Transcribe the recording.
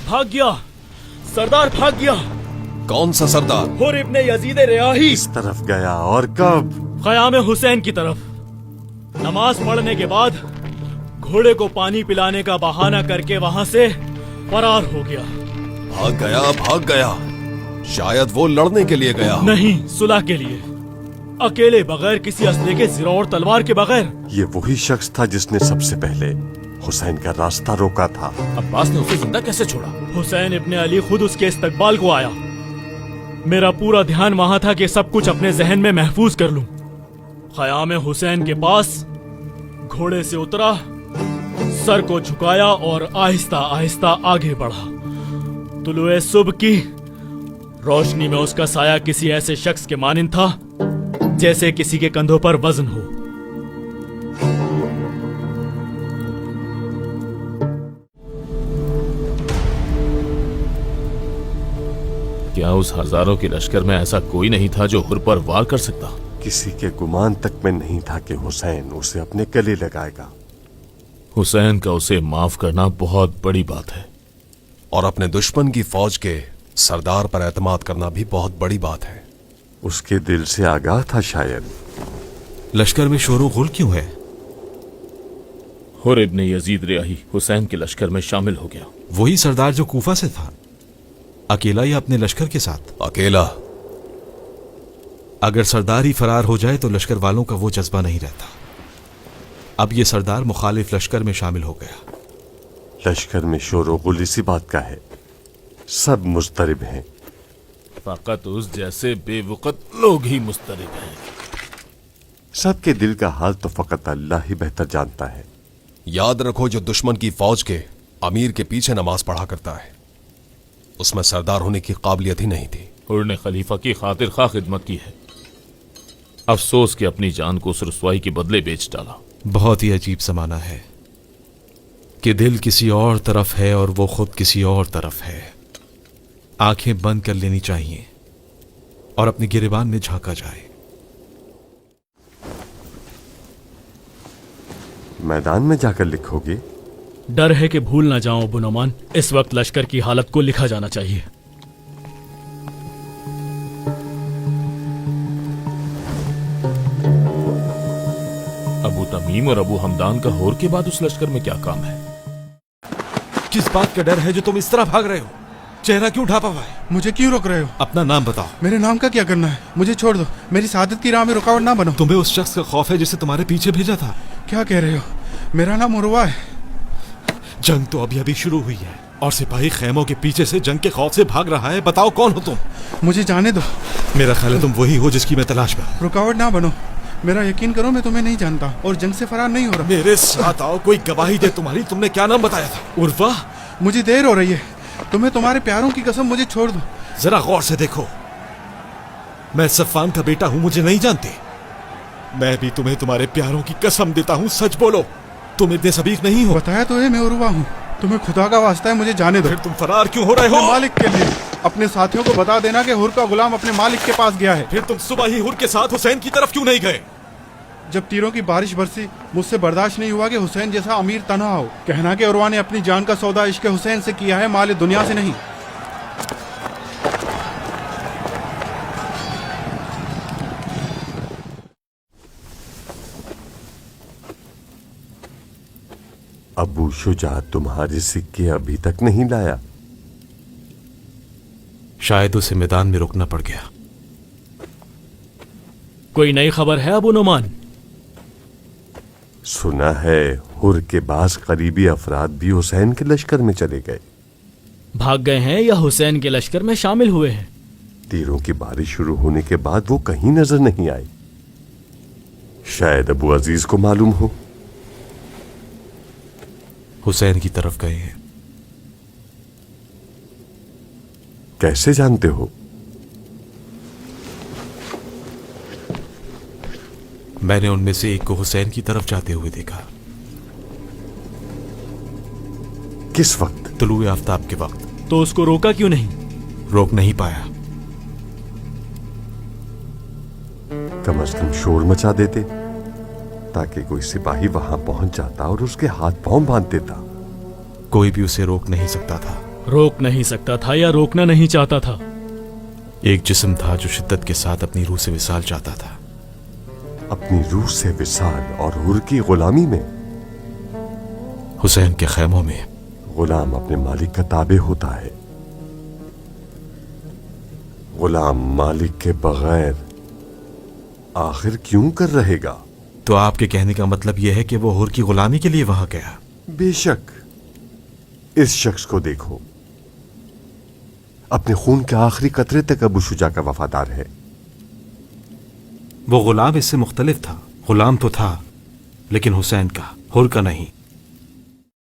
भाग गया, सरदार भाग गया। कौन सा सरदार? हुर इब्ने यजीद रियाही किस तरफ गया और कब? ख़याम हुसैन की तरफ। नमाज पढ़ने के बाद घोड़े को पानी पिलाने का बहाना करके वहां से फरार हो गया। भाग गया। शायद वो लड़ने के लिए गया। नहीं, सुलह के लिए, अकेले, बगैर किसी असले के, ज़िरा और तलवार के बगैर। ये वही शख्स था जिसने सबसे पहले हुसैन का रास्ता रोका था। अब्बास ने उसे जिंदा कैसे छोड़ा? हुसैन इब्ने अली खुद उसके इस्तकबाल को आया। मेरा पूरा ध्यान वहां था कि सब कुछ अपने जहन में महफूज कर लूं। ख़याम हुसैन के पास घोड़े से उतरा, सर को झुकाया और आहिस्ता आहिस्ता आगे बढ़ा। तुलुए सुबह की रोशनी में उसका साया किसी ऐसे शख्स के मानिंद था जैसे किसी के कंधों पर वजन हो। क्या उस हजारों के लश्कर में ऐसा कोई नहीं था जो हुर पर वार कर सकता? किसी के गुमान तक में नहीं था कि हुसैन उसे अपने गले लगाएगा। हुसैन का उसे माफ करना बहुत बड़ी बात है, और अपने दुश्मन की फौज के सरदार पर एतमाद करना भी बहुत बड़ी बात है। उसके दिल से आगाह था शायद। लश्कर में शोर गुल क्यों है? हुर इब्ने यजीद रियाही हुसैन के लश्कर में शामिल हो गया। वही सरदार जो कूफा से था, अकेला या अपने लश्कर के साथ? अकेला। अगर सरदार ही फरार हो जाए तो लश्कर वालों का वो जज्बा नहीं रहता। अब ये सरदार मुखालिफ लश्कर में शामिल हो गया। लश्कर में शोर गुल इसी बात का है, सब मुस्तरिब हैं। फकत उस जैसे बेवकत लोग ही मुस्तरिब हैं। सबके दिल का हाल तो फकत अल्लाह ही बेहतर जानता है। याद रखो, जो दुश्मन की फौज के अमीर के पीछे नमाज पढ़ा करता है, उसमें सरदार होने की काबिलियत ही नहीं थी। हुर ने खलीफा की खातिर खा खिदमत की है। अफसोस कि अपनी जान को उस रुसवाई के बदले बेच डाला। बहुत ही अजीब जमाना है कि दिल किसी और तरफ है और वो खुद किसी और तरफ है। आंखें बंद कर लेनी चाहिए और अपनी गिरेबान में झांका जाए। मैदान में जाकर लिखोगे? डर है कि भूल ना जाऊं अबू नुमान, इस वक्त लश्कर की हालत को लिखा जाना चाहिए। अबू तमीम और अबू हमदान का होर के बाद उस लश्कर में क्या काम है? किस बात का डर है जो तुम इस तरह भाग रहे हो? चेहरा क्यों ढापा हुआ है? मुझे क्यों रोक रहे हो? अपना नाम बताओ। मेरे नाम का क्या करना है? मुझे छोड़ दो, मेरी शहादत की राह में रुकावट ना बनो। तुम्हें उस शख्स का खौफ है जिसे तुम्हारे पीछे भेजा था? क्या कह रहे हो? मेरा नाम उर्वा है। जंग तो अभी अभी शुरू हुई है और सिपाही खैमों के पीछे से जंग के खौफ से भाग रहा है। बताओ कौन हो तुम? मुझे जाने दो। मेरा ख्याल है तुम वही हो जिसकी मैं तलाश में। रुकावट ना बनो, मेरा यकीन करो, मैं तुम्हें नहीं जानता और जंग से फरार नहीं हो रहा। मेरे साथ आओ, कोई गवाही दे तुम्हारी। तुमने क्या नाम बताया था? उर्वा? मुझे देर हो रही है, तुम्हें तुम्हारे प्यारों की कसम, मुझे छोड़ दो। जरा गौर से देखो, मैं सफ़ान का बेटा हूं, मुझे नहीं जानते? मैं भी तुम्हें तुम्हारे प्यारों की कसम देता हूं, सच बोलो, तुम इतने सबीक नहीं हो। बताया तो है मैं उर्वा हूँ, तुम्हें खुदा का वास्ता है, मुझे जाने दो। फिर तुम फरार क्यों हो रहे हो? मालिक के लिए। अपने साथियों को बता देना कि हुर का गुलाम अपने मालिक के पास गया है। फिर तुम सुबह ही हुर के साथ हुसैन की तरफ क्यों नहीं गए? जब तीरों की बारिश बरसी, मुझसे बर्दाश्त नहीं हुआ कि हुसैन जैसा अमीर तन्हा हो। कहना कि उर्वा ने अपनी जान का सौदा इश्क हुसैन से किया है, माल दुनिया से नहीं। अबू शुजा तुम्हारे सिक्के अभी तक नहीं लाया? शायद उसे मैदान में रुकना पड़ गया। कोई नई खबर है अबू नुमान? सुना है हुर के बास करीबी अफराद भी हुसैन के लश्कर में चले गए। भाग गए हैं या हुसैन के लश्कर में शामिल हुए हैं? तीरों की बारिश शुरू होने के बाद वो कहीं नजर नहीं आए। शायद अबू अजीज को मालूम हो। हुसैन की तरफ गए हैं। कैसे जानते हो? मैंने उनमें से एक को हुसैन की तरफ जाते हुए देखा। किस वक्त? तुलुए आफ्ताब के वक्त। तो उसको रोका क्यों नहीं? रोक नहीं पाया। कम अज कम शोर मचा देते ताकि कोई सिपाही वहां पहुंच जाता और उसके हाथ पांव बांध देता। कोई भी उसे रोक नहीं सकता था। रोक नहीं सकता था या रोकना नहीं चाहता था। एक जिस्म था जो शिद्दत के साथ अपनी रूह से विसाल चाहता था। अपनी रूह से विसाल और हुर की गुलामी में। हुसैन के खैमों में गुलाम अपने मालिक का ताबे होता है। गुलाम मालिक के बगैर आखिर क्यों कर रहेगा? तो आपके कहने का मतलब यह है कि वो हुर की गुलामी के लिए वहां गया? बेशक। इस शख्स को देखो, अपने खून के आखिरी कतरे तक अबू शुजा का वफादार है। वो गुलाम इससे मुख्तलिफ था। गुलाम तो था लेकिन हुसैन का, हुर का नहीं।